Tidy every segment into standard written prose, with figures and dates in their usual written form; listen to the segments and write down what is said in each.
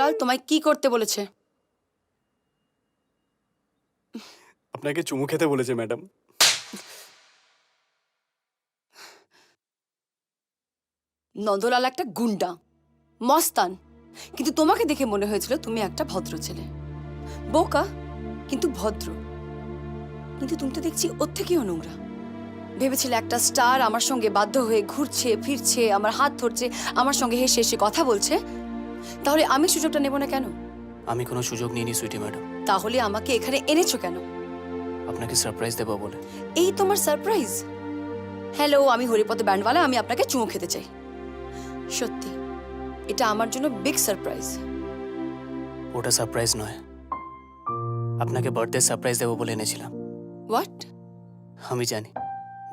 নন্দলাল তোমায় কি করতে বলেছে? আপনাকে চুমু খেতে বলেছে ম্যাডাম। নন্দলাল একটা গুন্ডা, মস্তান, কিন্তু তোমাকে দেখে মনে হয়েছিল তুমি একটা ভদ্র ছেলে। বোকা কিন্তু ভদ্র। কিন্তু তুমি তো দেখছি ওর থেকেও নোংরা। ভেবেছিলে একটা স্টার আমার সঙ্গে বাধ্য হয়ে ঘুরছে ফিরছে, আমার হাত ধরছে, আমার সঙ্গে হেসে হেসে কথা বলছে, তাহলে আমি সুযোগটা নেব না কেন? আমি কোনো সুযোগ নিইনি সুইটি ম্যাডাম। তাহলে আমাকে এখানে এনেছো কেন? আপনাকে সারপ্রাইজ দেবো বলে। এই তোমার সারপ্রাইজ? হ্যালো, আমি হরিপদ ব্যান্ডওয়ালা, আমি আপনাকে চুমু খেতে চাই। সত্যি এটা আমার জন্য বিগ সারপ্রাইজ। ওটা সারপ্রাইজ নয়, আপনাকে বার্থডে সারপ্রাইজ দেবো বলে এনেছিলাম। হোয়াট? আমি জানি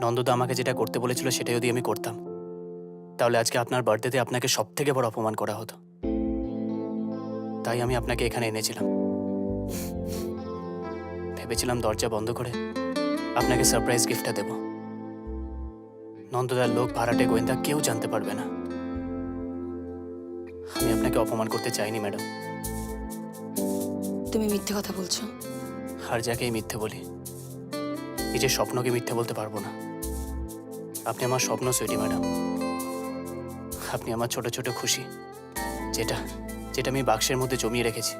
নন্দদা আমাকে যেটা করতে বলেছিল সেটাই যদি আমি করতাম, তাহলে আজকে আপনার বার্থডেতে আপনাকে সব থেকে বড় অপমান করা হতো। তাই আমি আপনাকে এখানে এনেছিলাম। ভেবেছিলাম দরজা বন্ধ করে আপনাকে সারপ্রাইজ গিফটটা দেব। নন্দদার লোক, ভাড়াটে, গোয়েন্দা কেউ জানতে পারবে না। আমি আপনাকে অপমান করতে চাইনি ম্যাডাম। তুমি মিথ্যে কথা বলছো। আর যাকেই মিথ্যে বলি, নিজের স্বপ্নকে মিথ্যে বলতে পারবো না। আপনি আমার স্বপ্ন সুইটি ম্যাডাম। আপনি আমার ছোট ছোট খুশি, যেটা যেটা আমি বাক্সের মধ্যে জমিয়ে রেখেছি।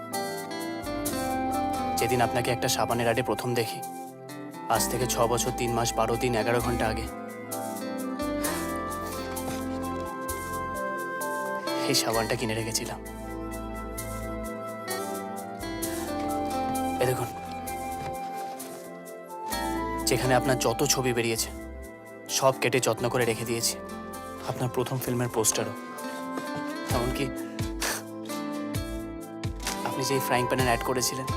যেদিন আপনাকে একটা সাবানের আডে প্রথম দেখি, আজ থেকে 6 বছর 3 মাস 12 দিন 11 ঘন্টা আগে, এই সাবানটা কিনে রেখেছিলাম। এ দেখুন, যেখানে আপনার যত ছবি বেরিয়েছে সব কেটে যত্ন করে রেখে দিয়েছি। আপনার প্রথম ফিল্মের পোস্টারও, এমনকি আপনি যে ফ্রাইং প্যানের অ্যাড করেছিলেন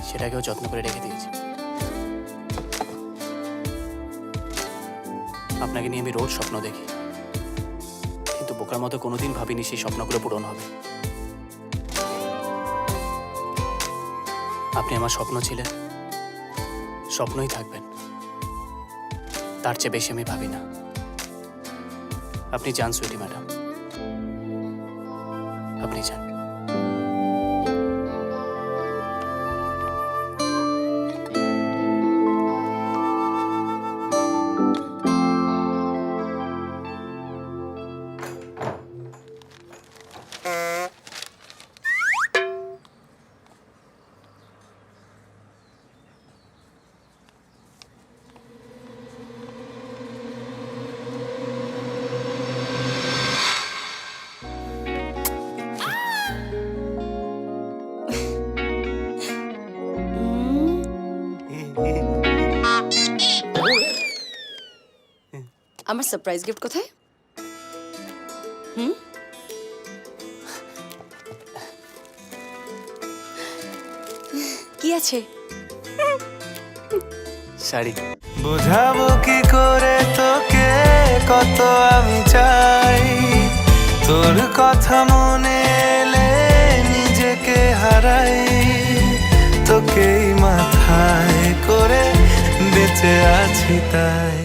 সেটাকেও যত্ন করে রেখে দিয়েছি। আপনাকে নিয়ে আমি রোজ স্বপ্ন দেখি, কিন্তু বোকার মতো কোনোদিন ভাবিনি সেই স্বপ্নগুলো পূরণ হবে। আপনি আমার স্বপ্ন ছিলেন, স্বপ্নই থাকবেন, তার চেয়ে বেশি আমি ভাবি না। আপনি যান সুইটি ম্যাডাম, আপনি যান। আমার সারপ্রাইজ গিফট কোথায়? কি আছে? শাড়ি। বোঝাবো কি করে তোকে কত আমি চাই, তোর কথা মনে এলে নিজেকে হারাই, তোকেই মাথায় করে বেঁচে আছি তাই।